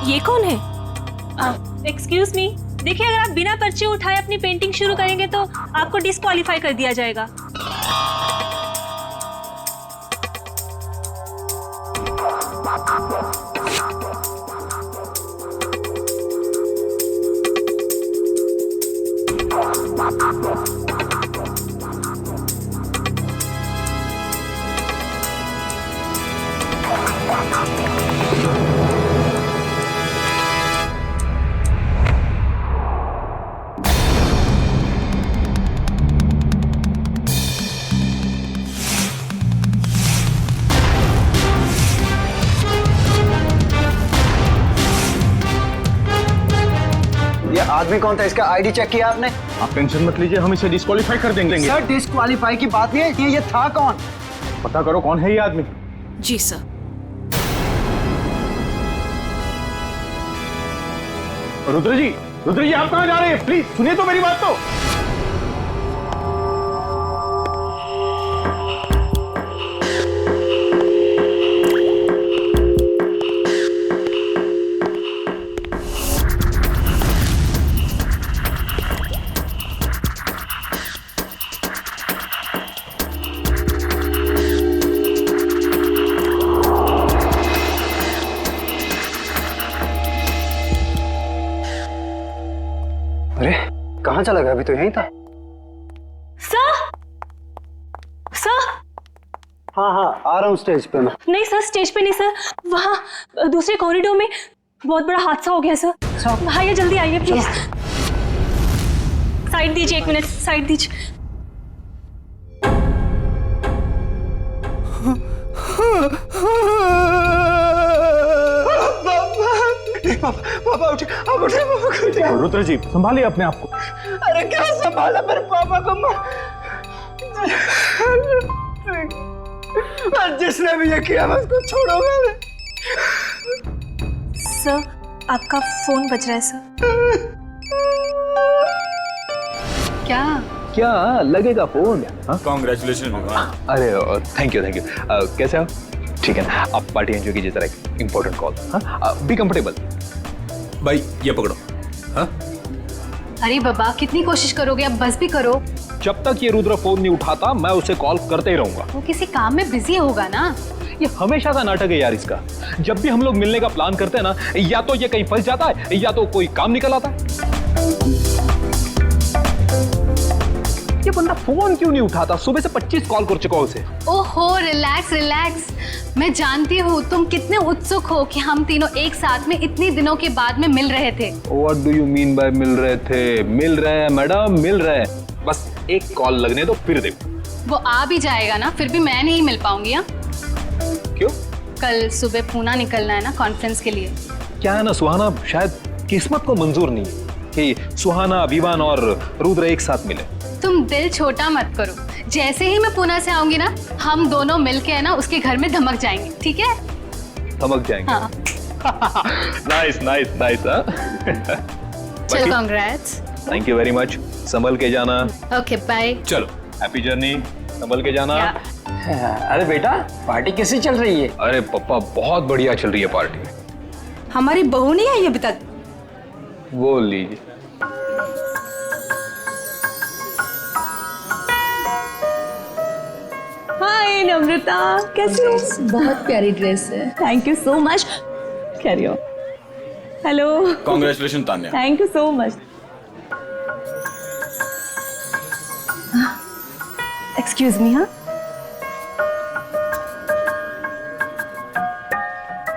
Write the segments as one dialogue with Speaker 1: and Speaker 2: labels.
Speaker 1: ये कौन है?
Speaker 2: एक्सक्यूज मी, देखिए अगर आप बिना पर्ची उठाए अपनी पेंटिंग शुरू करेंगे तो आपको डिस्क्वालीफाई कर दिया जाएगा।
Speaker 3: आदमी कौन था? इसका आईडी चेक किया आपने?
Speaker 4: आप टेंशन मत लीजिए, हम इसे डिस्क्वालीफाई कर देंगे।
Speaker 3: सर डिस्क्वालीफाई की बात नहीं है, ये था कौन?
Speaker 4: पता करो कौन है ये आदमी।
Speaker 1: जी सर।
Speaker 4: रुद्र जी आप कहाँ जा रहे हैं? प्लीज सुनिए तो मेरी बात तो।
Speaker 3: अरे कहाँ चला गया? अभी तो यहीं था।
Speaker 2: सर
Speaker 3: हाँ आ रहा हूँ स्टेज पे मैं।
Speaker 2: नहीं सर, स्टेज पे नहीं सर, वहाँ दूसरे कॉरिडोर में बहुत बड़ा हादसा हो गया सर। आइए जल्दी आइए प्लीज। साइड दीजिए, 1 मिनट साइड दीजिए।
Speaker 3: पापा उठे, आप उठे पापा।
Speaker 4: रुद्र जी संभालिए अपने आप को।
Speaker 3: अरे क्या संभाला मेरे पापा को? जिसने भी ये किया मैं उसको छोड़ूंगा नहीं।
Speaker 2: सर आपका फोन बज रहा है सर।
Speaker 5: क्या लगेगा फोन?
Speaker 4: कांग्रेचुलेशन।
Speaker 5: अरे थैंक यू कैसे हो? ठीक है ना, आप पार्टी एंजॉय कीजिए, जरा एक इंपॉर्टेंट कॉल। Be comfortable.
Speaker 4: भाई ये पकड़ो। हाँ
Speaker 6: अरे बाबा कितनी कोशिश करोगे, अब बस भी करो।
Speaker 5: जब तक ये रुद्र फोन नहीं उठाता मैं उसे कॉल करते ही रहूंगा।
Speaker 6: वो किसी काम में बिजी होगा ना।
Speaker 5: ये हमेशा का नाटक है यार इसका। जब भी हम लोग मिलने का प्लान करते हैं ना, या तो ये कहीं फंस जाता है या तो कोई काम निकल आता है। ये बंदा फोन क्यों नहीं उठाता? सुबह से 25 कॉल कर चुका उसे।
Speaker 6: ओहो रिलैक्स। मैं जानती हूँ तुम कितने उत्सुक हो कि हम तीनों एक साथ में इतनी दिनों के बाद में मिल रहे थे।
Speaker 5: What do you mean by मिल रहे थे? मिल रहे हैं मैडम, मिल रहे हैं। बस एक कॉल लगने दो फिर देखो।
Speaker 6: वो आ भी जाएगा ना, फिर भी मैं नहीं मिल पाऊंगी। हाँ
Speaker 5: क्यों?
Speaker 6: कल सुबह पूना निकलना है ना कॉन्फ्रेंस के लिए।
Speaker 5: क्या है ना सुहाना, शायद किस्मत को मंजूर नहीं है कि सुहाना, विवान और रुद्र एक साथ मिले।
Speaker 6: तुम दिल छोटा मत करो, जैसे ही मैं पूना से आऊंगी ना, हम दोनों मिलके है ना उसके घर में धमक जाएंगे, ठीक है?
Speaker 5: धमक जाएंगे।
Speaker 6: हाँ।
Speaker 5: नाइस।
Speaker 6: चल congrats.
Speaker 5: Thank you very much. संभल के जाना।
Speaker 6: Okay bye.
Speaker 5: चलो हैप्पी जर्नी। संभल के जाना।
Speaker 3: अरे बेटा पार्टी कैसी चल रही है?
Speaker 5: अरे पापा बहुत बढ़िया चल रही है पार्टी।
Speaker 1: हमारी बहू नहीं आई अभी तक।
Speaker 5: वो लीजिए।
Speaker 2: हाय नम्रता, कैसी हो?
Speaker 1: बहुत प्यारी ड्रेस है।
Speaker 2: Thank you so much. Carry on. Hello.
Speaker 4: Congratulation Tanya.
Speaker 2: Thank you so much. Excuse me. हाँ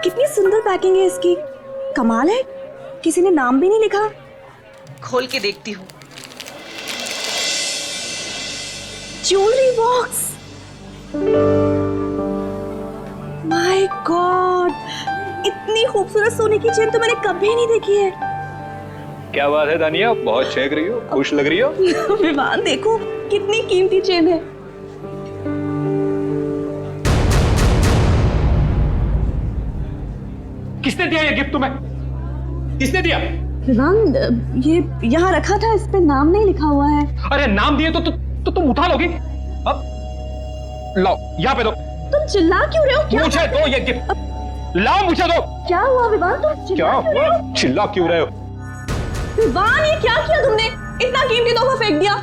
Speaker 2: कितनी सुंदर पैकिंग है इसकी, कमाल है। किसी ने नाम भी नहीं लिखा।
Speaker 1: खोल के देखती हूँ।
Speaker 2: ज्वेलरी बॉक्स, माय गॉड, इतनी खूबसूरत सोने की चेन तो मैंने कभी नहीं देखी है।
Speaker 5: क्या बात है दानिया, बहुत चहक रही हो, खुश लग रही हो।
Speaker 2: विवान देखो कितनी कीमती चेन है।
Speaker 4: किसने दिया ये गिफ्ट तुम्हें? किसने दिया?
Speaker 2: विवान ये यहाँ रखा था, इस पे नाम नहीं लिखा हुआ है।
Speaker 4: अरे नाम दिए तो तुम उठा लोगी। अब लाओ यहाँ पे दो।
Speaker 2: तुम चिल्ला क्यों रहे हो? क्या
Speaker 4: मुझे दो ये गिफ्ट।
Speaker 5: लाओ मुझे दो।
Speaker 2: क्या हुआ विवान, तुम
Speaker 5: क्या हुआ? चिल्ला क्यों रहे हो?
Speaker 2: विवान, ये क्या किया तुमने? इतना कीमती तोहफा फेंक दिया।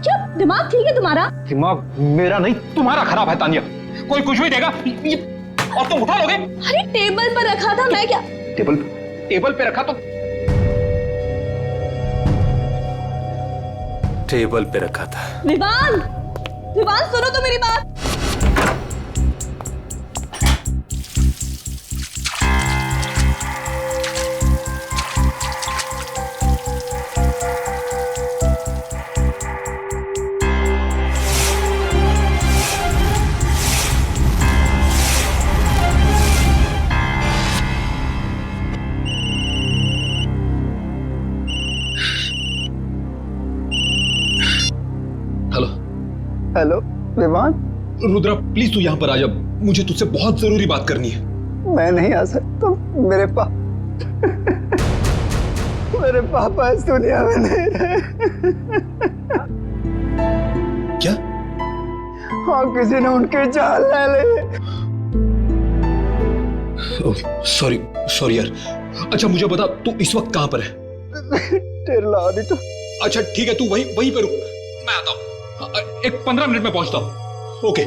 Speaker 2: क्या दिमाग ठीक है तुम्हारा?
Speaker 5: दिमाग मेरा नहीं तुम्हारा खराब है तानिया। कोई कुछ भी देगा और तुम उठा लोगे?
Speaker 2: अरे टेबल पर रखा था, मैं क्या?
Speaker 5: टेबल पे रखा तो
Speaker 7: टेबल पे रखा था।
Speaker 2: विवान, विवान सुनो तो मेरी बात।
Speaker 3: हेलो विवान।
Speaker 5: रुद्रा प्लीज तू यहाँ पर आ जा, मुझे तुझसे बहुत जरूरी बात करनी है।
Speaker 3: मैं नहीं आ सकता, मेरे पापा इस दुनिया में नहीं रहे।
Speaker 5: क्या?
Speaker 3: हाँ, किसी ने उनकी जान ले ली।
Speaker 5: सॉरी यार। अच्छा मुझे बता, तू इस वक्त कहाँ पर है? अच्छा ठीक है, तू वहीं पे रुक, मैं आता हूँ। एक 15 मिनट में पहुंचता हूँ। ओके।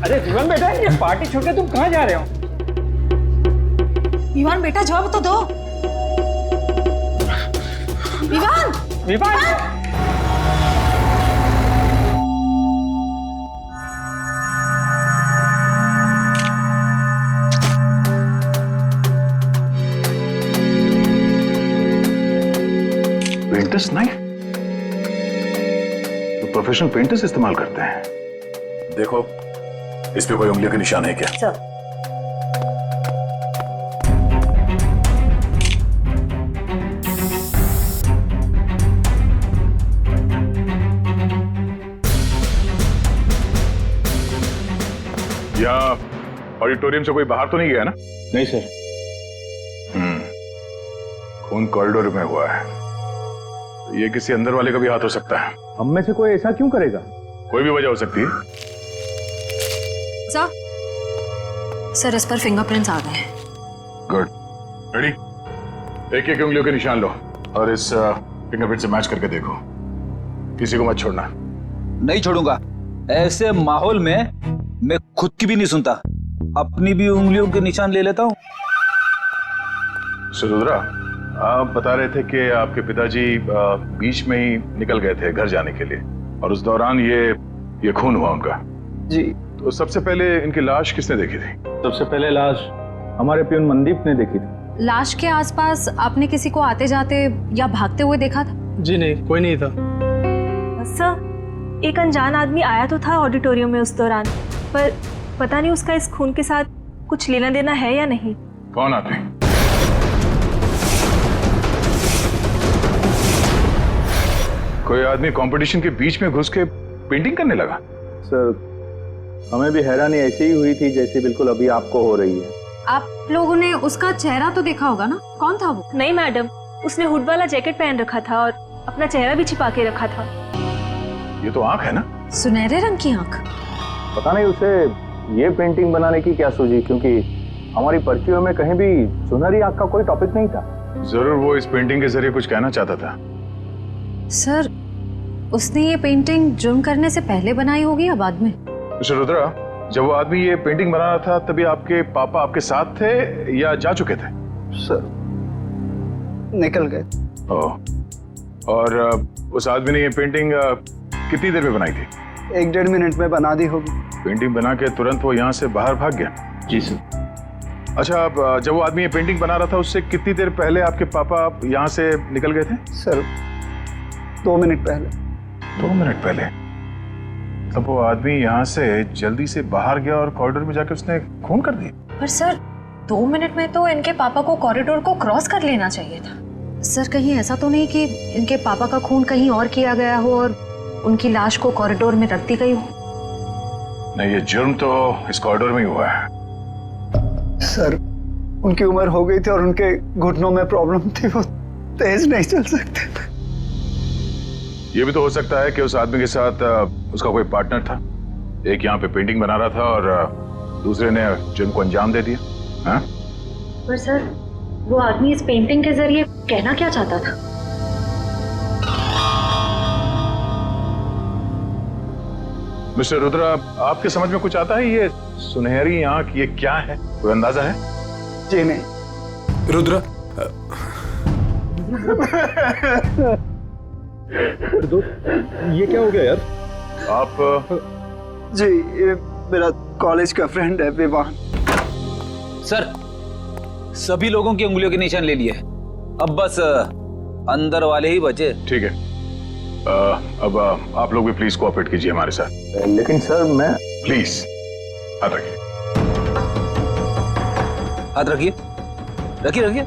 Speaker 4: अरे विवान बेटा, ये पार्टी छोड़ के तुम कहाँ जा रहे हो?
Speaker 1: विवान बेटा जवाब तो दो। विवान
Speaker 8: पेंटर्स नाइफ तो प्रोफेशनल पेंटर्स इस्तेमाल करते हैं। देखो इस पे कोई उंगलियों के निशान है क्या?
Speaker 2: सर,
Speaker 8: या ऑडिटोरियम से कोई बाहर तो नहीं गया ना?
Speaker 4: नहीं सर।
Speaker 8: खून कॉरिडोर में हुआ है, ये किसी अंदर वाले का भी हाथ हो सकता है।
Speaker 4: हम में से कोई ऐसा क्यों करेगा?
Speaker 8: कोई भी वजह हो सकती है।
Speaker 1: सर इस पर फिंगरप्रिंट्स आ गए हैं।
Speaker 8: Good, ready? एक एक उंगलियों के निशान लो और इस फिंगरप्रिंट से मैच करके देखो। किसी को मत छोड़ना।
Speaker 7: नहीं छोड़ूंगा। ऐसे माहौल में मैं खुद की भी नहीं सुनता, अपनी भी उंगलियों के निशान ले लेता हूँ।
Speaker 8: रुद्रा, आप बता रहे थे कि आपके पिताजी बीच में ही निकल गए थे घर जाने के लिए और उस दौरान ये खून हुआ उनका।
Speaker 3: जी।
Speaker 8: तो सबसे पहले इनकी लाश किसने देखी थी?
Speaker 4: सबसे पहले लाश हमारे प्यून मनदीप ने देखी थी।
Speaker 6: लाश के आसपास आपने किसी को आते जाते या भागते हुए देखा था?
Speaker 9: जी नहीं, कोई नहीं था।
Speaker 2: सर, एक अनजान आदमी आया तो था ऑडिटोरियम में उस दौरान, पर पता नहीं उसका इस खून के साथ कुछ लेना देना है या नहीं।
Speaker 8: कौन आदमी? कोई आदमी कंपटीशन के बीच में घुस के पेंटिंग करने लगा?
Speaker 4: सर हमें भी हैरानी ऐसी ही हुई थी जैसी बिल्कुल अभी आपको हो रही है।
Speaker 6: आप लोगों ने उसका चेहरा तो देखा होगा ना, कौन था वो?
Speaker 2: नहीं मैडम, उसने हुड वाला जैकेट पहन रखा था और अपना चेहरा भी छिपा के रखा था।
Speaker 8: ये तो आंख है ना?
Speaker 6: सुनहरे रंग की आंख।
Speaker 4: पता नहीं उसे ये पेंटिंग बनाने की क्या सूझी, क्योंकि हमारी पर्चियों में कहीं भी सुनहरी आंख का कोई टॉपिक नहीं था।
Speaker 8: जरूर वो इस पेंटिंग के जरिए कुछ कहना चाहता था।
Speaker 6: सर, उसने ये पेंटिंग जुर्म करने से पहले बनाई होगी या बाद में?
Speaker 8: मिस्टर रुद्रा, जब वो आदमी ये पेंटिंग बना रहा था तभी आपके पापा आपके साथ थे या जा चुके थे?
Speaker 3: सर निकल गए।
Speaker 8: ओह, और उस आदमी ने ये पेंटिंग कितनी देर में बनाई थी?
Speaker 3: 1-1.5 मिनट में बना दी होगी।
Speaker 8: पेंटिंग बना के तुरंत वो यहाँ से बाहर भाग गया?
Speaker 4: जी सर।
Speaker 8: अच्छा, अब जब वो आदमी ये पेंटिंग बना रहा था उससे कितनी देर पहले आपके पापा यहाँ से निकल गए थे?
Speaker 3: सर 2 मिनट पहले।
Speaker 8: 2 मिनट पहले? तब वो आदमी यहाँ से जल्दी से बाहर गया और कॉरिडोर में जाके उसने खून कर दी।
Speaker 6: पर सर 2 मिनट में तो इनके पापा को कॉरिडोर को क्रॉस कर लेना चाहिए था। सर कहीं ऐसा तो नहीं कि इनके पापा का खून कहीं और किया गया हो और उनकी लाश को कॉरिडोर में रख दी गई हो?
Speaker 8: नहीं, ये जुर्म तो इस कॉरिडोर में ही हुआ है।
Speaker 3: सर उनकी उम्र हो गई थी और उनके घुटनों में प्रॉब्लम थी, वो तेज नहीं चल सकते थे।
Speaker 8: ये भी तो हो सकता है कि उस आदमी के साथ उसका कोई पार्टनर था, एक यहाँ पे पेंटिंग बना रहा था और दूसरे ने जुर्म को अंजाम दे दिया। हाँ?
Speaker 6: पर सर, वो आदमी इस पेंटिंग के जरिए कहना क्या चाहता था?
Speaker 8: मिस्टर रुद्रा, आपके समझ में कुछ आता है? ये सुनहरी आंख, ये क्या है? कोई अंदाजा है?
Speaker 3: जी नहीं।
Speaker 5: रुद्रा, ये क्या हो गया यार?
Speaker 8: आप
Speaker 3: जी, ये मेरा कॉलेज का फ्रेंड है विवान।
Speaker 7: सर, सभी लोगों की उंगलियों के निशान ले लिए, अब बस अंदर वाले ही बचे।
Speaker 8: ठीक है, अब आप लोग भी प्लीज कोऑपरेट कीजिए हमारे साथ।
Speaker 4: लेकिन सर मैं
Speaker 8: प्लीज हाथ रखिए।
Speaker 7: हाथ रखिए, रखिए रखिए।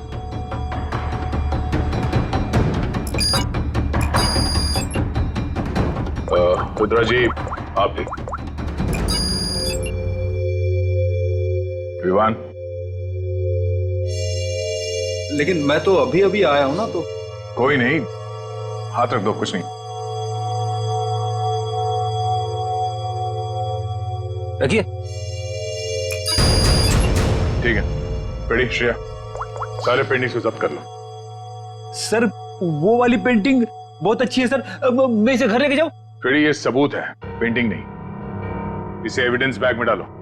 Speaker 8: रुद्रा जी, आप भी। विवान,
Speaker 5: लेकिन मैं तो अभी अभी आया हूं ना, तो
Speaker 8: कोई नहीं, हाथ रख दो, कुछ नहीं।
Speaker 7: रखिए।
Speaker 8: ठीक है, पेड़ी, श्रेया, सारे पेंटिंग्स को जब्त कर लो।
Speaker 7: सर, वो वाली पेंटिंग बहुत अच्छी है सर, मैं इसे घर लेके जाऊं?
Speaker 8: पेड़ी, ये सबूत है, पेंटिंग नहीं। इसे एविडेंस बैग में डालो।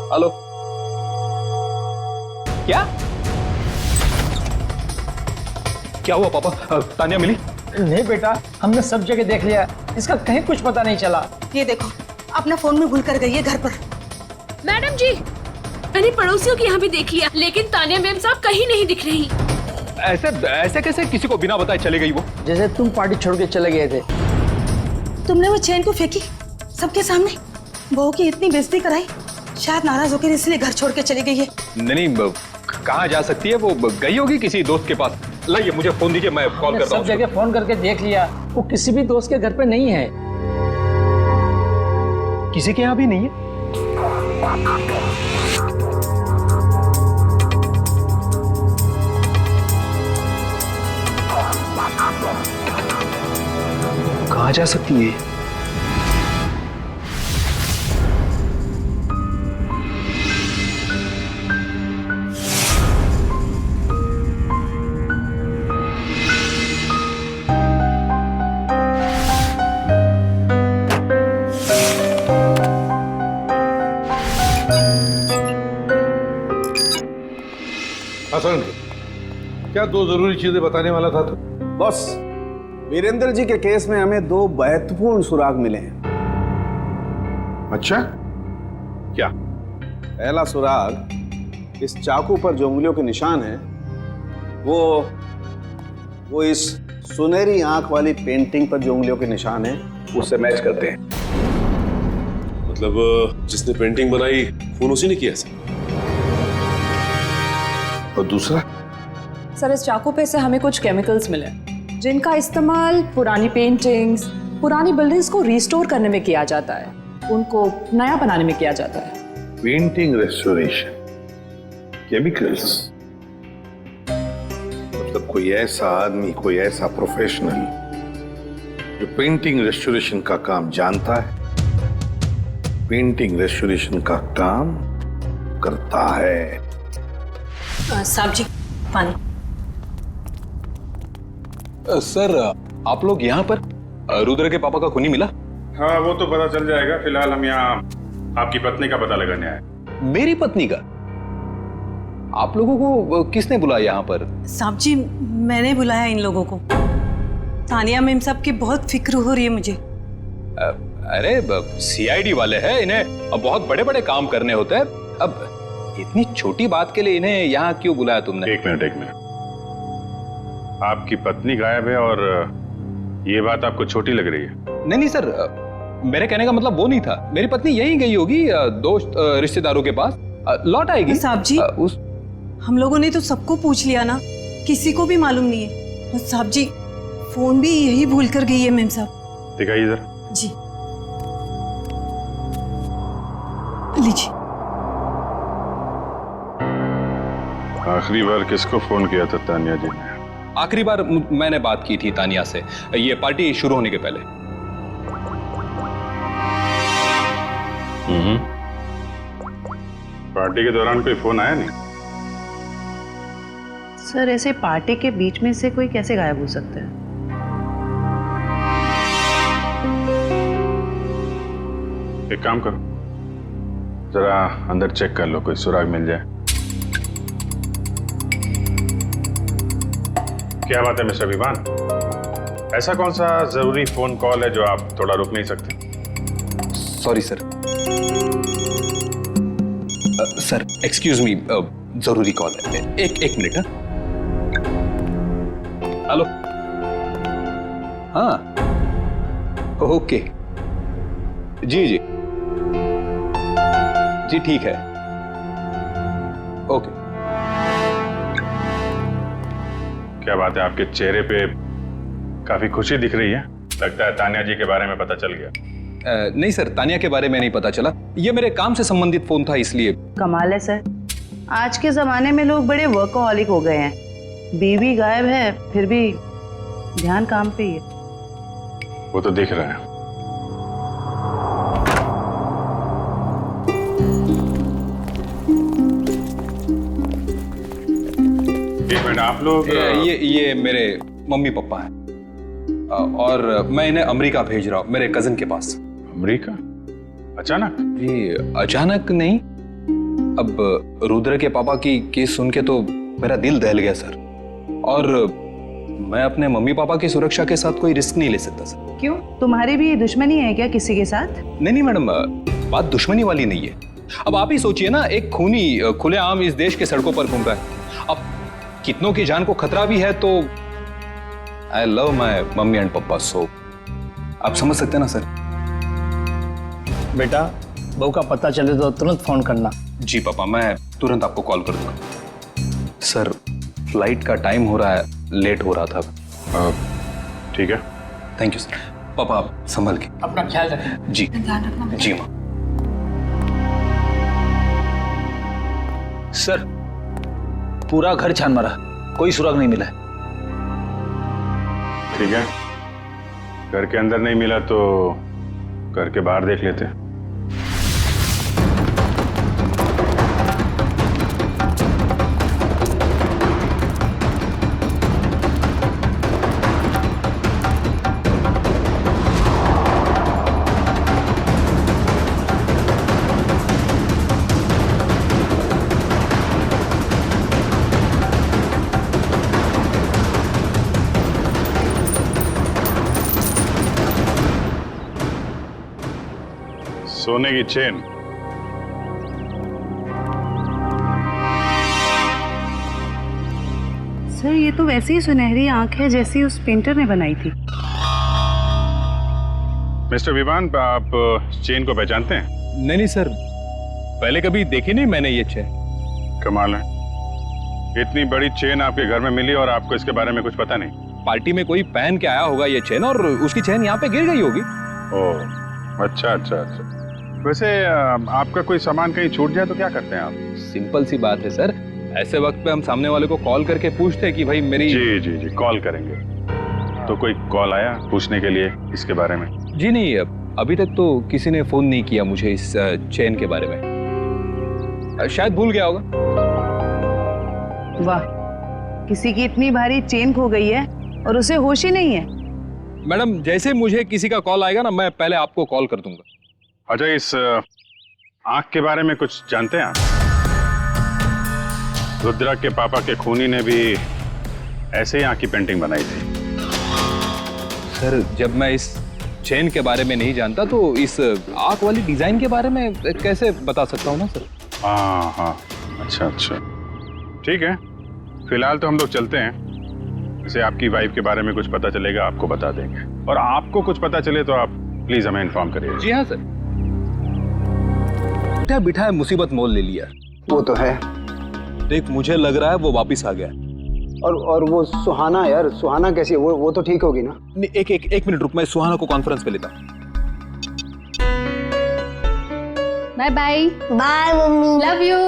Speaker 5: हेलो, क्या क्या हुआ पापा? तानिया मिली?
Speaker 9: नहीं बेटा, हमने सब जगह देख लिया, इसका कहीं कुछ पता नहीं चला।
Speaker 1: ये देखो, अपना फोन में भूल कर गई है घर पर।
Speaker 10: मैडम जी, मैंने पड़ोसियों के यहाँ भी देख लिया, लेकिन तानिया मैम साहब कहीं नहीं दिख रही।
Speaker 5: ऐसे ऐसे कैसे किसी को बिना बताए चले गई वो?
Speaker 9: जैसे तुम पार्टी छोड़ के चले गए थे।
Speaker 1: तुमने वो चेन को फेंकी सबके सामने, बहू की इतनी बेइज्जती कराई, शायद नाराज होकर इसलिए घर छोड़ के चली गई है।
Speaker 5: नहीं, कहाँ जा सकती है वो? गई होगी किसी दोस्त के पास। लाइए, मुझे फोन दीजिए, मैं कॉल
Speaker 9: हमने
Speaker 5: करता हूँ।
Speaker 9: सब जगह फोन करके देख लिया, वो किसी भी दोस्त के घर पे नहीं है।
Speaker 5: किसी के यहाँ भी नहीं है? कहाँ जा सकती है?
Speaker 11: हसन, क्या दो जरूरी चीजें बताने वाला था तू?
Speaker 12: बॉस, वीरेंद्र जी के केस में हमें दो महत्वपूर्ण सुराग मिले हैं।
Speaker 11: अच्छा, क्या?
Speaker 12: पहला सुराग, इस चाकू पर जो उंगलियों के निशान हैं, वो इस सुनहरी आंख वाली पेंटिंग पर जो उंगलियों के निशान हैं उससे मैच करते हैं।
Speaker 11: मतलब जिसने पेंटिंग बनाई खून उसी ने किया सर? और दूसरा?
Speaker 13: सर, इस चाकू पे से हमें कुछ केमिकल्स मिले जिनका इस्तेमाल पुरानी पेंटिंग्स, पुरानी बिल्डिंग्स को रिस्टोर करने में किया जाता है, उनको नया बनाने में किया जाता है।
Speaker 11: पेंटिंग रेस्टोरेशन, केमिकल्स, मतलब कोई ऐसा आदमी, कोई ऐसा प्रोफेशनल जो पेंटिंग रेस्टोरेशन का काम जानता है, पेंटिंग रेस्टोरेशन का काम करता है।
Speaker 1: साहब जी, पानी।
Speaker 5: सर, आप लोग यहाँ पर? रुद्र के पापा का खूनी मिला?
Speaker 14: हाँ, वो तो पता चल जाएगा। फिलहाल हम यहाँ आपकी पत्नी का पता लगाने आए।
Speaker 5: मेरी पत्नी का? आप लोगों को किसने बुलाया यहाँ पर?
Speaker 1: साहब जी, मैंने बुलाया इन लोगों को। तानिया मैम साहब की बहुत फिक्र हो रही है मुझे।
Speaker 5: अरे सीआईडी वाले हैं, इन्हें बहुत बड़े बड़े काम करने होते हैं। अब इतनी छोटी बात के लिए इन्हें यहाँ क्यों बुलाया तुमने?
Speaker 14: एक मिनट। आपकी पत्नी गायब है और ये बात आपको छोटी लग रही है?
Speaker 5: नहीं सर, मेरे कहने का मतलब वो नहीं था। मेरी पत्नी यहीं गई होगी दोस्त रिश्तेदारों के पास। लौट आएगी
Speaker 1: साहब जी,
Speaker 5: उस
Speaker 1: हम लोगों ने तो सबको पूछ लिया ना, किसी को भी मालूम नहीं है। और साहब जी, फोन भी यही भूल कर गई है मेम साहब।
Speaker 14: दिखाइए इधर।
Speaker 1: जी लीजिए।
Speaker 14: आखिरी बार किसको फोन किया था तानिया जी ने?
Speaker 5: आखिरी बार मैंने बात की थी तानिया से, ये पार्टी शुरू होने के पहले।
Speaker 14: पार्टी के दौरान कोई फोन आया नहीं?
Speaker 6: सर ऐसे पार्टी के बीच में से कोई कैसे गायब हो सकता है?
Speaker 14: एक काम करो, जरा अंदर चेक कर लो, कोई सुराग मिल जाए। क्या बात है मिस्टर विवान, ऐसा कौन सा जरूरी फोन कॉल है जो आप थोड़ा रुक नहीं सकते?
Speaker 5: Sorry sir. Sir excuse me, जरूरी कॉल है। एक मिनट। हेलो। हाँ ओके, जी जी जी ठीक है, ओके।
Speaker 14: क्या बात है, आपके चेहरे पे काफी खुशी दिख रही है, लगता है तानिया जी के बारे में पता चल गया।
Speaker 5: नहीं सर, तानिया के बारे में नहीं पता चला, ये मेरे काम से संबंधित फोन था इसलिए।
Speaker 6: कमाल है सर, आज के जमाने में लोग बड़े वर्कहॉलिक हो गए हैं। बीवी गायब है फिर भी ध्यान काम पे ही है।
Speaker 14: वो तो दिख रहा है। एक मिनट, आप लोग
Speaker 5: ये मेरे मम्मी पापा हैं और मैं इन्हें अमेरिका भेज रहा हूँ, मेरे कजिन के पास।
Speaker 14: अमेरिका? अचानक?
Speaker 5: जी अचानक नहीं, अब रुद्र के पापा की केस सुन के तो मेरा दिल दहल गया सर, और मैं अपने मम्मी पापा की सुरक्षा के साथ कोई रिस्क नहीं ले सकता सर।
Speaker 6: क्यों, तुम्हारी भी दुश्मनी है क्या किसी के साथ?
Speaker 5: नहीं मैडम, बात दुश्मनी वाली नहीं है। अब आप ही सोचिए ना, एक खूनी खुलेआम इस देश के सड़कों पर घूम रहा है, अब कितनों की जान को खतरा भी है, तो I love my mummy and पापा, सो आप समझ सकते हैं ना सर।
Speaker 9: बेटा, बहू का पता चले तो तुरंत फोन करना।
Speaker 5: जी पापा, मैं तुरंत आपको कॉल कर दूंगा। सर फ्लाइट का टाइम हो रहा है, लेट हो रहा था।
Speaker 14: ठीक है,
Speaker 5: थैंक यू सर। पापा आप संभल के
Speaker 9: अपना ख्याल रखें।
Speaker 5: जी जी माँ।
Speaker 7: सर पूरा घर छान मारा, कोई सुराग नहीं मिला है।
Speaker 14: ठीक है, घर के अंदर नहीं मिला तो घर के बाहर देख लेते हैं। सोने की चेन,
Speaker 6: सर ये तो वैसी ही सुनहरी आंख है जैसी उस पेंटर ने बनाई थी।
Speaker 14: मिस्टर विवान, आप चेन को पहचानते हैं?
Speaker 5: नहीं सर, पहले कभी देखी नहीं मैंने ये चेन।
Speaker 14: कमाल है, इतनी बड़ी चेन आपके घर में मिली और आपको इसके बारे में कुछ पता नहीं?
Speaker 5: पार्टी में कोई पहन के आया होगा ये चेन, और उसकी चेन यहाँ पे गिर गई होगी।
Speaker 14: ओह अच्छा अच्छा अच्छा। वैसे आपका कोई सामान कहीं छूट जाए तो क्या करते हैं आप?
Speaker 5: सिंपल सी बात है सर, ऐसे वक्त पे हम सामने वाले को कॉल करके पूछते हैं कि भाई मेरी।
Speaker 14: जी जी जी, कॉल करेंगे। तो कोई कॉल आया पूछने के लिए इसके बारे में?
Speaker 5: जी नहीं, अभी तक तो किसी ने फोन नहीं किया मुझे इस चेन के बारे में, शायद भूल गया होगा।
Speaker 6: वाह, किसी की इतनी भारी चेन खो गई है और उसे होश ही नहीं है।
Speaker 5: मैडम जैसे मुझे किसी का कॉल आएगा ना, मैं पहले आपको कॉल कर दूंगा।
Speaker 14: अच्छा, इस आंख के बारे में कुछ जानते हैं आप? रुद्रा के पापा के खूनी ने भी ऐसे ही आंख की पेंटिंग बनाई थी।
Speaker 5: सर जब मैं इस चेन के बारे में नहीं जानता तो इस आंख वाली डिजाइन के बारे में कैसे बता सकता हूँ ना सर।
Speaker 14: हाँ हाँ, अच्छा अच्छा, ठीक है। फिलहाल तो हम लोग चलते हैं। जैसे आपकी वाइफ के बारे में कुछ पता चलेगा आपको बता देंगे, और आपको कुछ पता चले तो आप प्लीज हमें इन्फॉर्म करिए।
Speaker 5: जी हाँ सर। बिठा बिठा मुसीबत मोल ले लिया,
Speaker 3: वो तो है।
Speaker 5: देख मुझे लग रहा है वो वापस आ गया।
Speaker 3: और वो सुहाना यार, सुहाना कैसी है? वो तो ठीक होगी ना?
Speaker 5: नहीं, एक मिनट रुक, मैं सुहाना को कॉन्फ्रेंस पे लेता हूँ।
Speaker 10: Bye bye.
Speaker 1: Bye mummy,
Speaker 10: love you.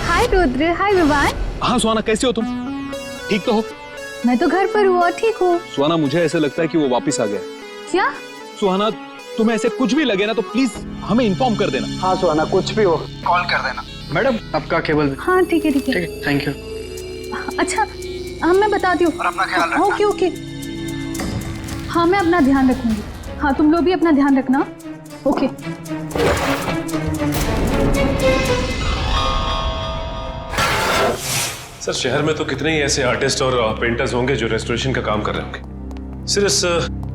Speaker 10: Hi Rudra, hi Vivaan.
Speaker 5: हाँ सुहाना, कैसे हो तुम? ठीक तो हो?
Speaker 10: मैं तो घर पर हूँ और ठीक हूँ।
Speaker 5: सुहाना मुझे ऐसे लगता है कि वो वापस आ गया।
Speaker 10: क्या?
Speaker 5: सुहाना तुम्हें ऐसे कुछ भी लगे ना तो प्लीज हमें इन्फॉर्म कर देना।
Speaker 3: हाँ सुहाना, कुछ भी हो कॉल कर देना।
Speaker 9: मैडम आपका केबल।
Speaker 10: हाँ ठीक है ठीक है।
Speaker 9: Thank you.
Speaker 10: अच्छा हाँ मैं बताती हूँ।
Speaker 3: और अपना ख्याल रखना।
Speaker 10: Okay okay. हाँ मैं अपना ध्यान रखूंगी। हाँ तुम लोग भी अपना ध्यान रखना। ओके।
Speaker 15: सर शहर में तो कितने ही ऐसे आर्टिस्ट और पेंटर्स होंगे जो रेस्टोरेशन का काम कर रहे होंगे। सिर्फ इस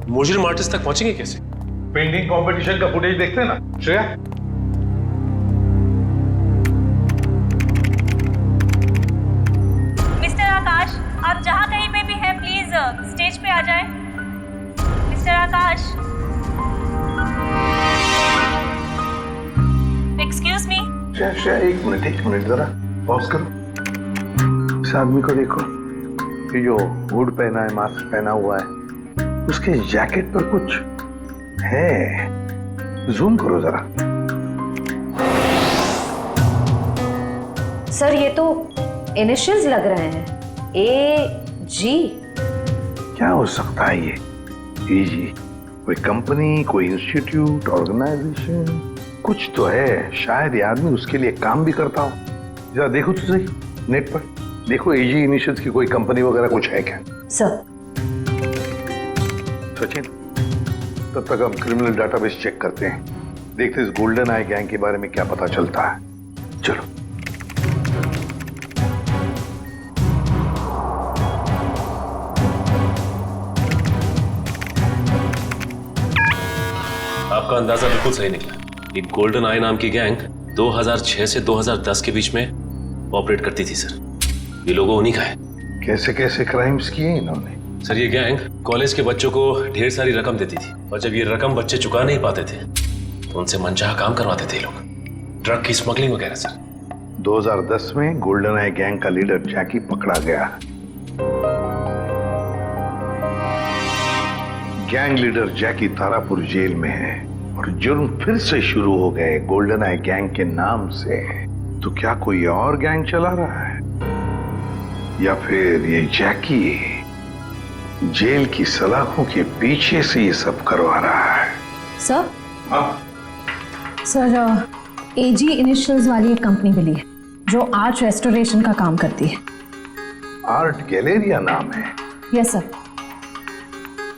Speaker 15: मुजरिम आर्टिस्ट तक पहुंचेंगे कैसे?
Speaker 11: पेंटिंग कंपटीशन का फुटेज देखते हैं ना श्रेया?
Speaker 2: मिस्टर आकाश, आप जहाँ कहीं पे भी हैं प्लीज स्टेज पे आ जाएं। मिस्टर आकाश, एक्सक्यूज मी।
Speaker 11: श्रेया एक मिनट जरा पॉज करो। इस आदमी को देखो, ये जो हुड पहना है, मास्क पहना हुआ है, उसके जैकेट पर कुछ है। जूम करो जरा।
Speaker 6: सर ये तो इनिशियल्स लग रहे हैं, AG।
Speaker 11: क्या हो सकता है ये? AG? कोई कंपनी, कोई इंस्टीट्यूट, ऑर्गेनाइजेशन, कुछ तो है। शायद ये आदमी उसके लिए काम भी करता हो। जरा देखो तो सही नेट पर, देखो AG इनिशियल्स की कोई कंपनी वगैरह कुछ है क्या?
Speaker 6: सर
Speaker 11: सचिन, तब तक हम क्रिमिनल डाटाबेस चेक करते हैं, देखते इस गोल्डन आई गैंग के बारे में क्या पता चलता है। चलो।
Speaker 15: आपका अंदाजा बिल्कुल सही निकला। ये गोल्डन आई नाम की गैंग 2006 से 2010 के बीच में ऑपरेट करती थी सर। ये लोगों उन्हीं का है।
Speaker 11: कैसे कैसे क्राइम्स किए इन्होंने?
Speaker 15: सर ये गैंग कॉलेज के बच्चों को ढेर सारी रकम देती थी और जब ये रकम बच्चे चुका नहीं पाते थे तो उनसे मनचाहा काम करवाते थे लोग, ड्रग की स्मगलिंग वगैरह सर।
Speaker 11: 2010 में गोल्डन आई गैंग का लीडर जैकी पकड़ा गया। गैंग लीडर जैकी तारापुर जेल में है और जुर्म फिर से शुरू हो गए गोल्डन आई गैंग के नाम से। तो क्या कोई और गैंग चला रहा है या फिर ये जैकी जेल की सलाखों के पीछे से ये सब करवा रहा है?
Speaker 6: सर।
Speaker 11: हाँ?
Speaker 6: सर AG इनिशियल्स वाली एक कंपनी मिली है जो आर्ट रेस्टोरेशन का काम करती है।
Speaker 11: आर्ट गैलेरिया नाम है?
Speaker 6: Yes sir.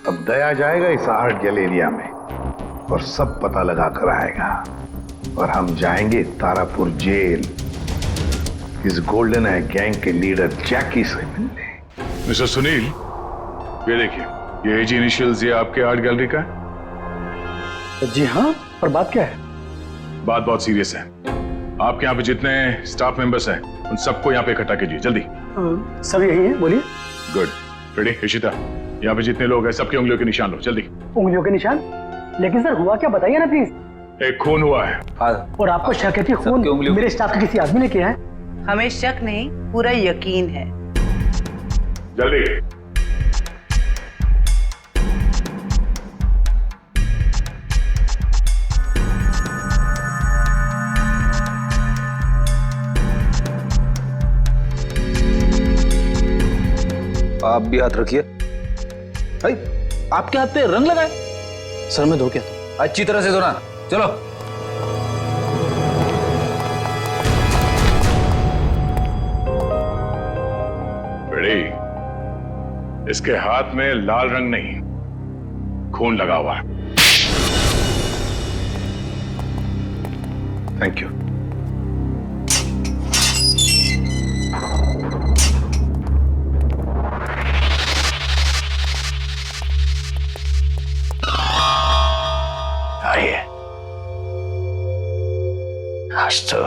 Speaker 11: अब दया जाएगा इस आर्ट गैलेरिया में और सब पता लगा कर आएगा और हम जाएंगे तारापुर जेल इस गोल्डन आई गैंग के लीडर जैकी से मिलने।
Speaker 8: मिस्टर सुनील, ये देखिए, ये AG इनिशियल्स ये आपके आर्ट गैलरी का है?
Speaker 9: जी हाँ, पर बात क्या है?
Speaker 8: बात बहुत सीरियस है। आपके यहाँ पे जितने स्टाफ मेंबर्स हैं उन सबको यहाँ पे इकट्ठा कीजिए जल्दी।
Speaker 9: सब यही है, बोलिए।
Speaker 8: गुड। रेडी? इशिता, यहाँ पे जितने लोग हैं सबकी उंगलियों के निशान लो जल्दी।
Speaker 9: उंगलियों के निशान? लेकिन सर हुआ क्या, बताइए ना प्लीज।
Speaker 8: एक खून हुआ है।
Speaker 9: और आपको शक है कि खून मेरे स्टाफ के किसी आदमी ने किया है?
Speaker 16: हमें शक नहीं, पूरा यकीन है।
Speaker 8: जल्दी।
Speaker 7: आप भी हाथ रखिए। भाई आपके हाथ पे रंग लगाए?
Speaker 9: सर मैं धो के आता हूं।
Speaker 7: अच्छी तरह से धोना। चलो।
Speaker 8: रेडी? इसके हाथ में लाल रंग नहीं, खून लगा हुआ है।
Speaker 11: Thank you.
Speaker 3: आइए। आज तो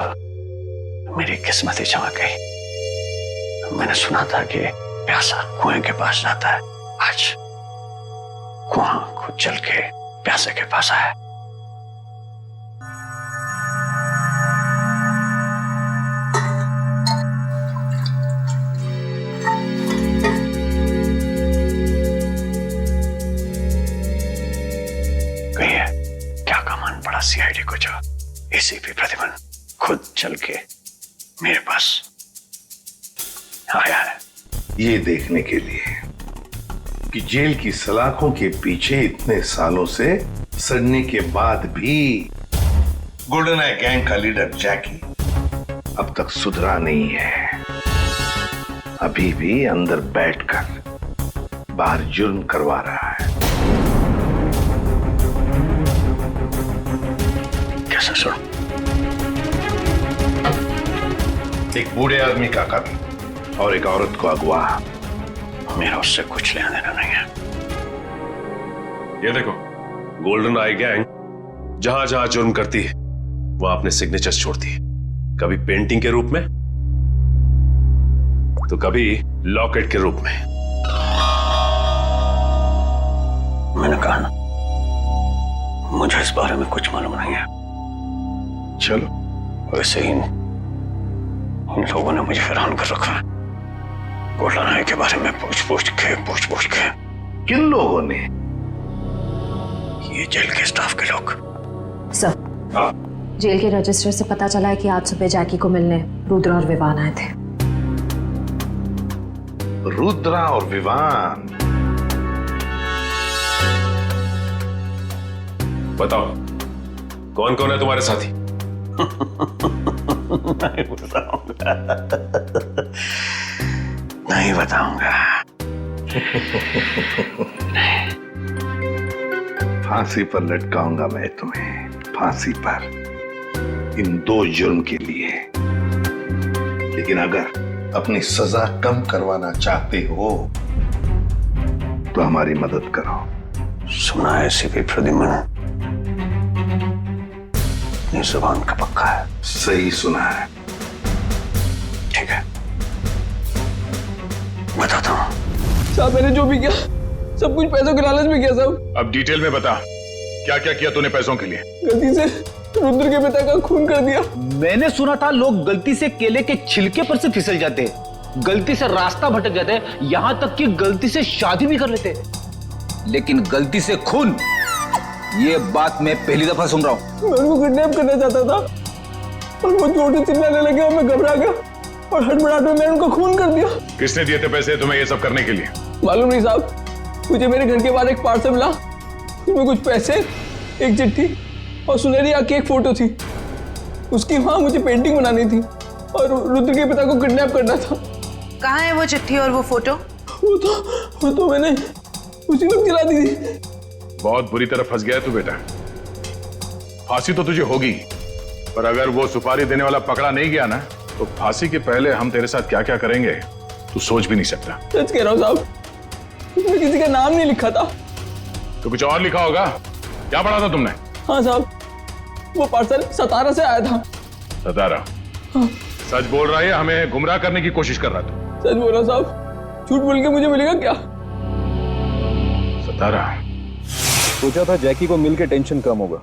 Speaker 3: मेरी किस्मत ही चमक गई। मैंने सुना था कि प्यासा कुएं के पास जाता है। आज कुआं को चल के प्यासे के पास आया। कहिए क्या कमान पड़ा सीआईडी को जो एसीपी प्रतिमन खुद चल के मेरे पास आया है?
Speaker 11: ये देखने के लिए कि जेल की सलाखों के पीछे इतने सालों से सड़ने के बाद भी गोल्डन आई गैंग का लीडर जैकी अब तक सुधरा नहीं है। अभी भी अंदर बैठकर बाहर जुर्म करवा रहा है।
Speaker 3: कैसे सुन?
Speaker 11: एक बूढ़े आदमी का कत्ल और एक औरत को अगवा।
Speaker 3: मेरा उससे कुछ लेना देना नहीं है।
Speaker 15: ये देखो, गोल्डन आई गैंग जहां जहां जुर्म करती है वहां अपने सिग्नेचर्स छोड़ती है, कभी पेंटिंग के रूप में तो कभी लॉकेट के रूप में।
Speaker 3: मैंने कहा ना, मुझे इस बारे में कुछ मालूम नहीं है।
Speaker 11: चलो,
Speaker 3: वैसे ही इन लोगों ने मुझे हैरान कर रखा है। गोल्डन आई के बारे में पूछ पूछ के।
Speaker 11: किन लोगों ने?
Speaker 3: ये जेल के स्टाफ के लोग।
Speaker 6: सर, जेल के रजिस्टर से पता चला है कि आज सुबह जैकी को मिलने रुद्रा और विवान आए थे।
Speaker 11: रुद्रा और विवान?
Speaker 15: बताओ कौन कौन है तुम्हारे साथी?
Speaker 3: नहीं बताऊंगा।
Speaker 11: फांसी पर लटकाऊंगा मैं तुम्हें, फांसी पर, इन 2 जुर्म के लिए। लेकिन अगर अपनी सजा कम करवाना चाहते हो तो हमारी मदद करो।
Speaker 3: सुना है एसीपी प्रद्युमन अपनी जुबान का पक्का है।
Speaker 11: सही सुना है।
Speaker 3: ठीक है, बताता हूँ।
Speaker 9: साहब मैंने जो भी किया सब कुछ पैसों के लालच में किया साहब।
Speaker 8: अब डिटेल में बता, क्या क्या किया तूने पैसों के लिए?
Speaker 9: गलती से रुद्र के पिता का खून कर दिया।
Speaker 7: मैंने सुना था लोग गलती से केले के छिलके पर से फिसल जाते, गलती से रास्ता भटक जाते, यहां तक कि गलती से शादी भी कर लेते, लेकिन गलती से खून, ये बात मैं पहली दफा सुन रहा हूं।
Speaker 9: मैं उनको किडनैप करना चाहता था और वो जोर से चिल्लाने लगे और मैं घबरा गया और हड़बड़ाहट में मैंने उनको खून कर दिया।
Speaker 8: किसने दिए थे पैसे तुम्हें ये सब करने के लिए?
Speaker 9: मालूम नहीं साहब, मुझे मेरे घर के बाहर एक पार्सल मिला, उसमें कुछ पैसे, एक चिट्ठी और सुनहरी आंख की एक फोटो थी। उसकी वहां मुझे पेंटिंग बनानी थी और रुद्र के पिता को किडनैप करना था।
Speaker 16: कहाँ है वो चिट्ठी और वो फोटो?
Speaker 9: वो तो मैंने उसी वक्त गिरा दी थी।
Speaker 8: बहुत बुरी तरह फंस गया है तू बेटा। फांसी तो तुझे होगी, पर अगर वो सुपारी देने वाला पकड़ा नहीं गया ना, तो फांसी के पहले हम तेरे साथ क्या क्या करेंगे तू सोच भी नहीं सकता।
Speaker 9: सच कह रहा हूँ साहब, उसमें किसी का नाम नहीं लिखा था।
Speaker 8: तो कुछ और लिखा होगा। क्या पढ़ा था तुमने?
Speaker 9: हाँ साहब, वो पार्सल सतारा से आया था।
Speaker 8: सतारा?
Speaker 9: हाँ।
Speaker 8: सच बोल रहा है, हमें गुमराह करने की कोशिश कर रहा था।
Speaker 9: सच बोल रहा साहब, झूठ बोल के मुझे मिलेगा क्या?
Speaker 8: सतारा?
Speaker 5: सोचा था जैकी को मिलके टेंशन कम होगा,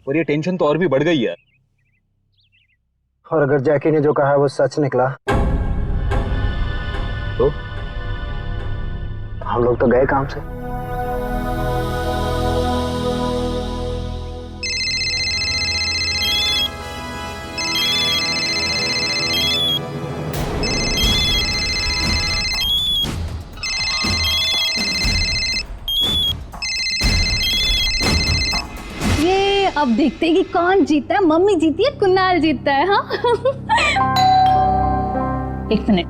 Speaker 5: और ये टेंशन तो और भी बढ़ गई है।
Speaker 3: और अगर जैकी ने जो कहा है वो सच निकला तो हम लोग तो गए काम से।
Speaker 17: ये अब देखते हैं कि कौन जीता है, मम्मी जीती है कुणाल जीता है। हाँ एक मिनट,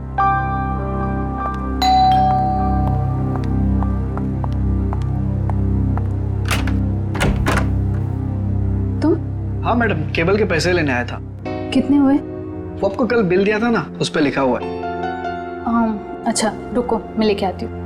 Speaker 13: तुम?
Speaker 3: हाँ मैडम, केबल के पैसे लेने आया था।
Speaker 13: कितने हुए?
Speaker 3: वो आपको कल बिल दिया था ना, उस पर लिखा हुआ है।
Speaker 13: अच्छा रुको, मैं लेके आती हूँ।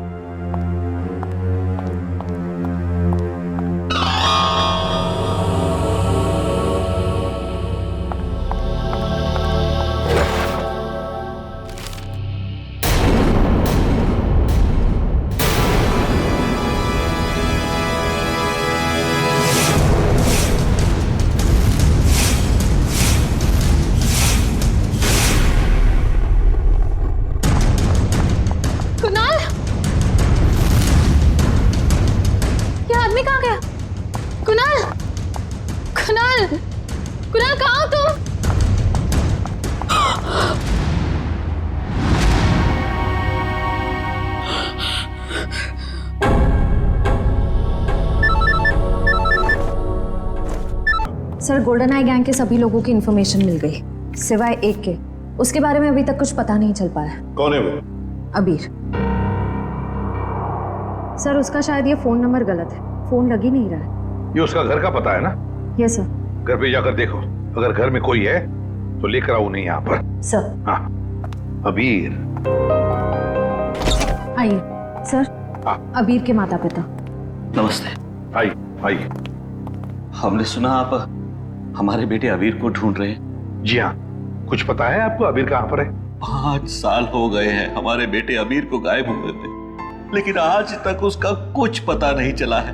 Speaker 10: कुणाल कहाँ हो तुम?
Speaker 6: सर, गोल्डन आई गैंग के सभी लोगों की इंफॉर्मेशन मिल गई सिवाय एक के। उसके बारे में अभी तक कुछ पता नहीं चल पाया।
Speaker 11: कौन है वो?
Speaker 6: अबीर। सर, उसका शायद ये फोन नंबर गलत है, फोन लग ही नहीं रहा है।
Speaker 11: ये उसका घर का पता है ना?
Speaker 6: Yes sir.
Speaker 11: घर पे जाकर देखो, अगर घर में कोई है तो लेकर आओ नहीं यहाँ पर।
Speaker 6: सर।
Speaker 11: हाँ, अबीर।
Speaker 6: आइए सर। अबीर के माता पिता।
Speaker 18: नमस्ते।
Speaker 11: आइए आइए।
Speaker 18: हमने सुना आप हमारे बेटे अबीर को ढूंढ रहे हैं।
Speaker 11: जी हाँ, कुछ पता है आपको अबीर कहाँ पर है?
Speaker 18: 5 साल हो गए हैं हमारे बेटे अबीर को गायब हुए थे, लेकिन आज तक उसका कुछ पता नहीं चला है।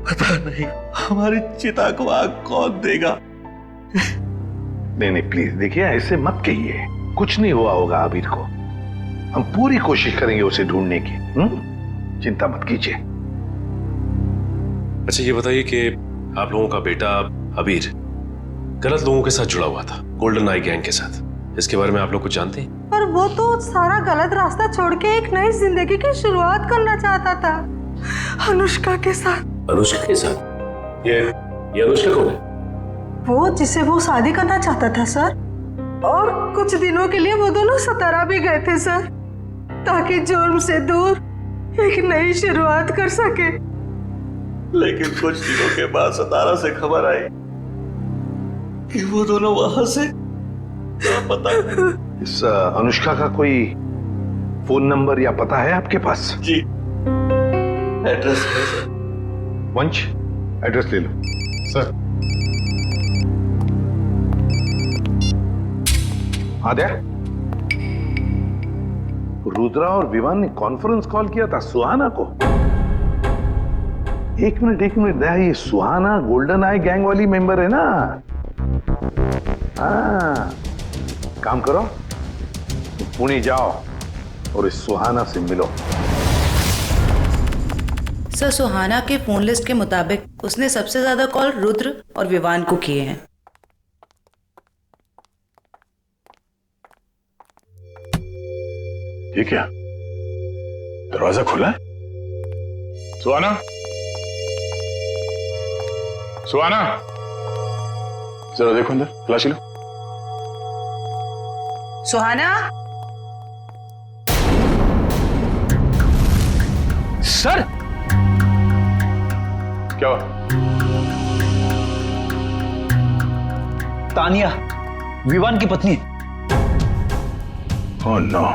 Speaker 18: पता नहीं हमारी चिता को आग कौन देगा।
Speaker 11: नहीं नहीं प्लीज देखिए, ऐसे मत कहिए, कुछ नहीं हुआ होगा अबीर को। हम पूरी कोशिश करेंगे उसे ढूंढने की। चिंता मत कीजिए।
Speaker 15: अच्छा ये बताइए कि आप लोगों का बेटा अबीर गलत लोगों के साथ जुड़ा हुआ था, गोल्डन आई गैंग के साथ, इसके बारे में आप लोग कुछ जानते हैं?
Speaker 1: पर वो तो सारा गलत रास्ता छोड़ के एक नई जिंदगी की शुरुआत करना चाहता था अनुष्का के साथ।
Speaker 15: अनुष्का के साथ? ये अनुष्का कौन है?
Speaker 1: वो जिसे वो शादी करना चाहता था सर, और कुछ दिनों के लिए वो दोनों सतारा भी गए थे सर, ताकि जुर्म से दूर एक नई शुरुआत कर सके।
Speaker 18: लेकिन कुछ दिनों के बाद सतारा से खबर आई कि वो दोनों वहां से पता नहीं।
Speaker 11: इस अनुष्का का कोई फोन नंबर या पता है आपके पास?
Speaker 18: जी, एड्रेस है सर।
Speaker 11: वंश, एड्रेस ले लो।
Speaker 8: सर।
Speaker 11: आद्या, रुद्रा और विवान ने कॉन्फ्रेंस कॉल किया था सुहाना को। एक मिनट दया, ये सुहाना गोल्डन आई गैंग वाली मेंबर है ना? हाँ, काम करो, पुणे जाओ और इस सुहाना से मिलो।
Speaker 16: सर, सुहाना के फोन लिस्ट के मुताबिक उसने सबसे ज्यादा कॉल रुद्र और विवान को किए हैं।
Speaker 8: ये क्या, दरवाजा खुला है? सुहाना, सुहाना, जरा देखो अंदर, तलाशी लो।
Speaker 16: सुहाना।
Speaker 7: सर,
Speaker 8: क्या हुआ?
Speaker 7: तानिया विवान की पत्नी।
Speaker 8: Oh no.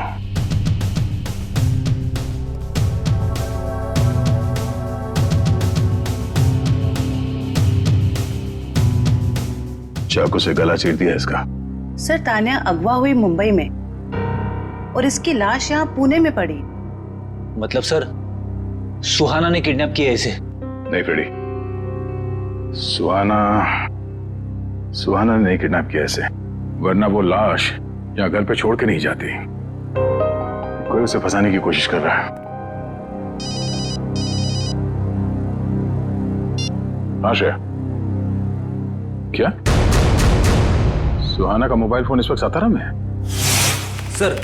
Speaker 8: चाकू से गला चीर दिया इसका।
Speaker 16: सर, तान्या अगवा हुई मुंबई में और इसकी लाश यहाँ पुणे में पड़ी।
Speaker 7: मतलब सर, सुहाना ने किडनैप किया इसे?
Speaker 8: नहीं फ्रेडी, सुहाना ने नहीं किडनैप किया इसे, वरना वो लाश यहाँ घर पे छोड़ के नहीं जाती। कोई उसे फंसाने की कोशिश कर रहा है। आशा, क्या सुहाना का मोबाइल फोन इस वक्त सातारा में है?
Speaker 7: सर,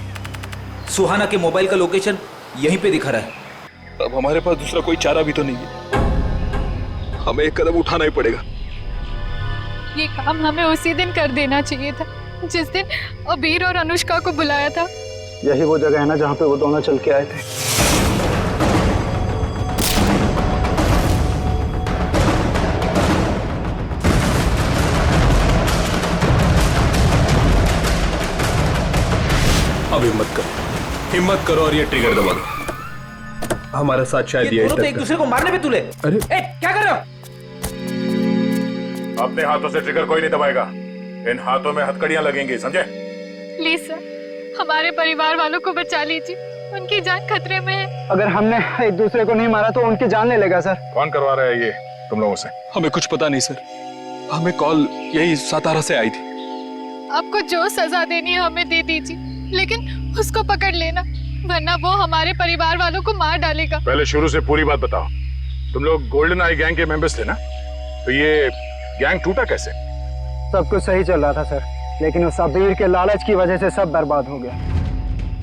Speaker 7: सुहाना के मोबाइल का लोकेशन यहीं पे दिखा रहा है।
Speaker 5: अब हमारे पास दूसरा कोई चारा भी तो नहीं है, हमें एक कदम उठाना ही पड़ेगा।
Speaker 10: ये काम हमें उसी दिन कर देना चाहिए था जिस दिन अबीर और अनुष्का को बुलाया था।
Speaker 3: यही वो जगह है ना जहाँ पे वो दोनों चल के आए थे।
Speaker 15: अब हिम्मत करो और ये ट्रिगर दबा दो।
Speaker 5: हमारे साथ शायद ये
Speaker 7: दोनों तो एक दूसरे को मारने पे तुले।
Speaker 8: अरे
Speaker 7: क्या कर रहे हो?
Speaker 8: अपने हाथों से ट्रिगर कोई नहीं दबाएगा, इन हाथों में हथकड़ियां लगेंगी, समझे?
Speaker 10: प्लीज सर, हमारे परिवार वालों को बचा लीजिए, उनकी जान खतरे में है।
Speaker 3: अगर हमने एक दूसरे को नहीं मारा तो उनकी जान ले लेगा सर।
Speaker 8: कौन करवा रहा है ये तुम लोगों से?
Speaker 5: हमें कुछ पता नहीं सर, हमें कॉल यही सातारा से आई थी।
Speaker 10: आपको जो सजा देनी है हमें दे दीजिए, लेकिन उसको पकड़ लेना, वरना वो हमारे परिवार वालों को मार डालेगा।
Speaker 8: पहले शुरू से पूरी बात बताओ। तुम लोग गोल्डन आई गैंग के मेंबर्स थे ना? तो ये गैंग टूटा कैसे?
Speaker 3: सब कुछ सही चल रहा था सर, लेकिन उस अबीर के लालच की वजह से सब बर्बाद हो गया।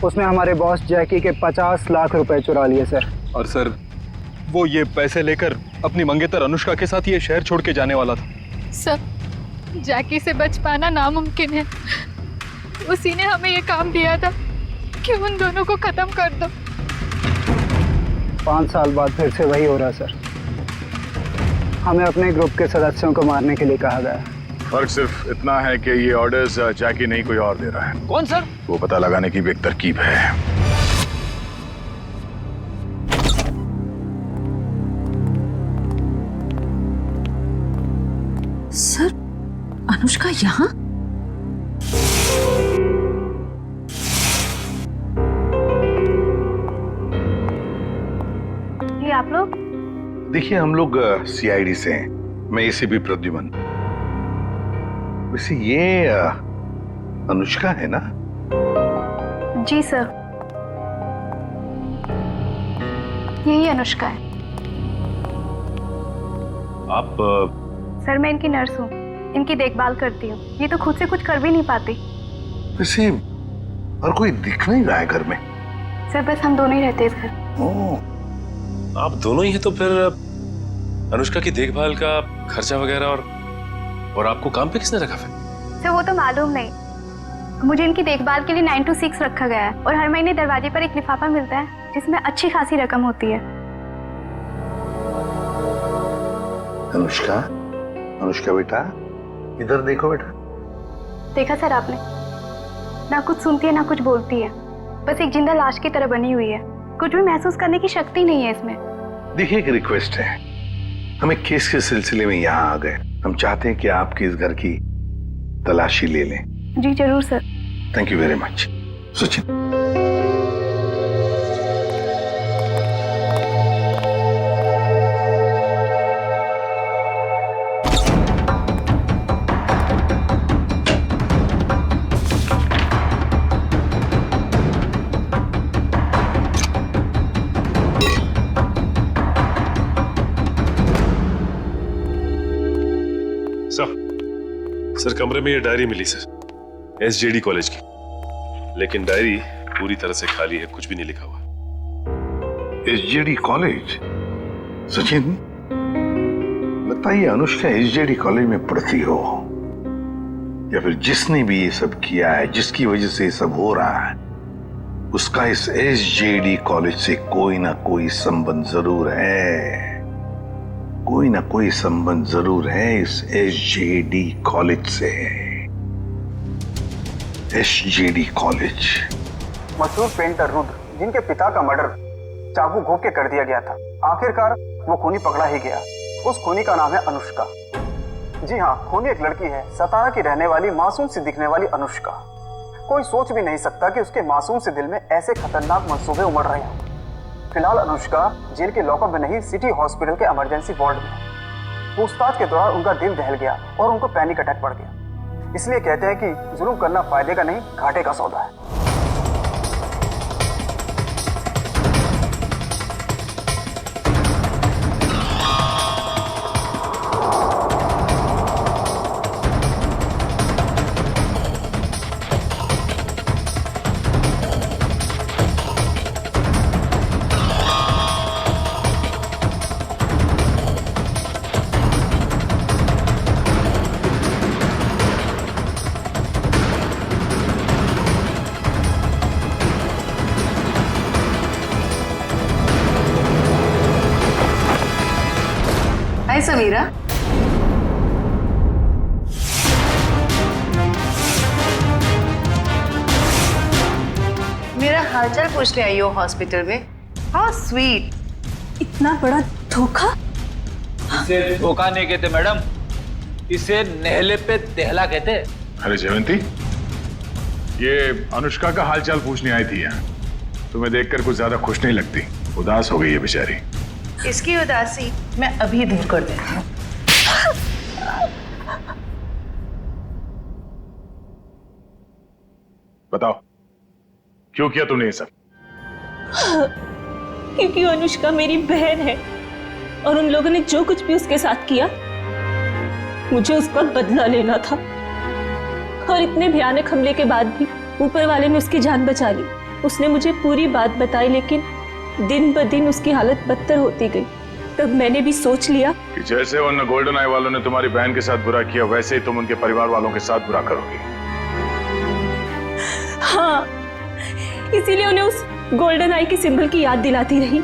Speaker 3: उसने हमारे बॉस जैकी के 50 लाख रुपए चुरा लिए सर।
Speaker 5: और सर वो ये पैसे लेकर अपनी मंगेतर अनुष्का के साथ ये शहर छोड़ के जाने वाला था।
Speaker 10: सर, जैकी से बच पाना नामुमकिन है। उसी ने हमें ये काम दिया था कि उन दोनों को खत्म कर दो।
Speaker 3: 5 साल बाद फिर से वही हो रहा सर। हमें अपने ग्रुप के सदस्यों को मारने के लिए कहा गया।
Speaker 8: फर्क सिर्फ इतना है कि ये ऑर्डर्स जैकी नहीं कोई और दे रहा है।
Speaker 7: कौन सर?
Speaker 8: वो पता लगाने की भी एक तरकीब है।
Speaker 6: सर, अनुष्का यहाँ?
Speaker 2: ये आप लोग?
Speaker 11: देखिए, हम लोग सीआईडी से हैं। मैं एसीपी प्रद्युमन। वैसे ये अनुष्का है ना?
Speaker 2: जी सर, यही अनुष्का है।
Speaker 15: आप
Speaker 2: सर, मैं इनकी नर्स हूँ, इनकी देखभाल करती हूँ। ये तो खुद से कुछ कर भी नहीं पाती।
Speaker 11: वैसे और कोई दिख नहीं रहा है घर में।
Speaker 2: सर, बस हम दोनों ही रहते हैं सर।
Speaker 15: आप दोनों ही हैं तो फिर अनुष्का की देखभाल का खर्चा वगैरह और आपको काम पे किसने रखा फिर?
Speaker 2: सर, वो तो मालूम नहीं। मुझे इनकी देखभाल के लिए 9 to 6 रखा गया है और हर महीने दरवाजे पर एक लिफाफा मिलता है जिसमें अच्छी खासी रकम होती है।
Speaker 11: अनुष्का, अनुष्का बेटा, इधर देखो बेटा।
Speaker 2: देखा सर आपने? ना कुछ सुनती है ना कुछ बोलती है, बस एक जिंदा लाश की तरह बनी हुई है। कुछ भी महसूस करने की शक्ति नहीं है इसमें।
Speaker 11: देखिए, एक रिक्वेस्ट है। हम एक केस के सिलसिले में यहाँ आ गए। हम चाहते हैं कि आपके इस घर की तलाशी ले लें।
Speaker 2: जी जरूर sir.
Speaker 11: Thank you very much. Sachin,
Speaker 15: sir, कमरे में ये डायरी मिली सर, एसजेडी कॉलेज की, लेकिन डायरी पूरी तरह से खाली है, कुछ भी नहीं लिखा हुआ।
Speaker 11: SJD college? सचिन, लगता है ये अनुष्का एसजेडी कॉलेज में पढ़ती हो, या फिर जिसने भी ये सब किया है, जिसकी वजह से ये सब हो रहा है, उसका इस एसजेडी कॉलेज से कोई ना कोई संबंध जरूर है। कोई ना कोई संबंध जरूर है इस एसजेडी कॉलेज से। SJD college.
Speaker 3: मशहूर पेंटर रुद्र, जिनके पिता का मर्डर चाकू घोंप के कर दिया गया था, आखिरकार वो खूनी पकड़ा ही गया। उस खूनी का नाम है अनुष्का। जी हाँ, खूनी एक लड़की है, सतारा की रहने वाली मासूम सी दिखने वाली अनुष्का। कोई सोच भी नहीं सकता कि उसके मासूम से दिल में ऐसे खतरनाक मंसूबे उमड़ रहे हैं। फिलहाल अनुष्का जेल के लॉकअप में नहीं, सिटी हॉस्पिटल के इमरजेंसी वार्ड में। पूछताछ के दौरान उनका दिल दहल गया और उनको पैनिक अटैक पड़ गया। इसलिए कहते हैं कि जुल्म करना फायदे का नहीं, घाटे का सौदा है।
Speaker 6: हाय समीरा। मेरा हालचाल पूछने आई हो हॉस्पिटल में? हाँ स्वीट।
Speaker 2: इतना बड़ा धोखा?
Speaker 7: इसे धोखा नहीं कहते मैडम, इसे नहले पे दहला कहते।
Speaker 8: अरे जयंती, ये अनुष्का का हालचाल पूछने आई थी यहाँ। तुम्हें देखकर कुछ ज्यादा खुश नहीं लगती, उदास हो गई है बेचारी।
Speaker 16: इसकी उदासी मैं अभी दूर कर देती हूँ।
Speaker 8: बताओ, क्यों किया तुमने ये सब?
Speaker 2: क्योंकि अनुष्का मेरी बहन है और उन लोगों ने जो कुछ भी उसके साथ किया मुझे उस पर बदला लेना था और इतने भयानक हमले के बाद भी ऊपर वाले ने उसकी जान बचा ली। उसने मुझे पूरी बात बताई, लेकिन दिन ब दिन उसकी हालत बदतर होती गई। तब मैंने भी सोच लिया
Speaker 8: कि जैसे उन गोल्डन आई वालों ने तुम्हारी बहन के साथ बुरा किया, वैसे ही तुम उनके परिवार वालों के साथ बुरा करोगी।
Speaker 2: हाँ, इसीलिए उन्हें उस गोल्डन आई के सिंबल की याद दिलाती रही,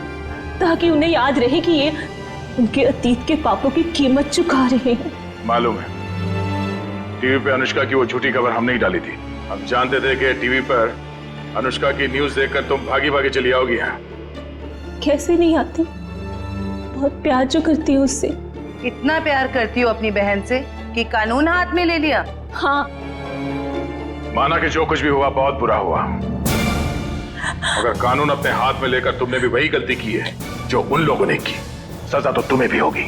Speaker 2: ताकि उन्हें याद रहे कि ये उनके अतीत के पापों की कीमत चुका रहे हैं।
Speaker 8: मालूम है, टीवी पे अनुष्का की वो झूठी खबर हमने ही डाली थी। हम जानते थे कि टीवी पर अनुष्का की न्यूज देखकर तुम भागी भागी चली आओगी। यहाँ
Speaker 2: कैसे नहीं आती, बहुत प्यार जो करती हूँ उससे।
Speaker 16: इतना प्यार करती हो अपनी बहन से कि कानून हाथ में ले लिया।
Speaker 2: हाँ,
Speaker 8: माना कि जो कुछ भी हुआ बहुत बुरा हुआ, अगर कानून अपने हाथ में लेकर तुमने भी वही गलती की है जो उन लोगों ने की, सजा तो तुम्हें भी होगी।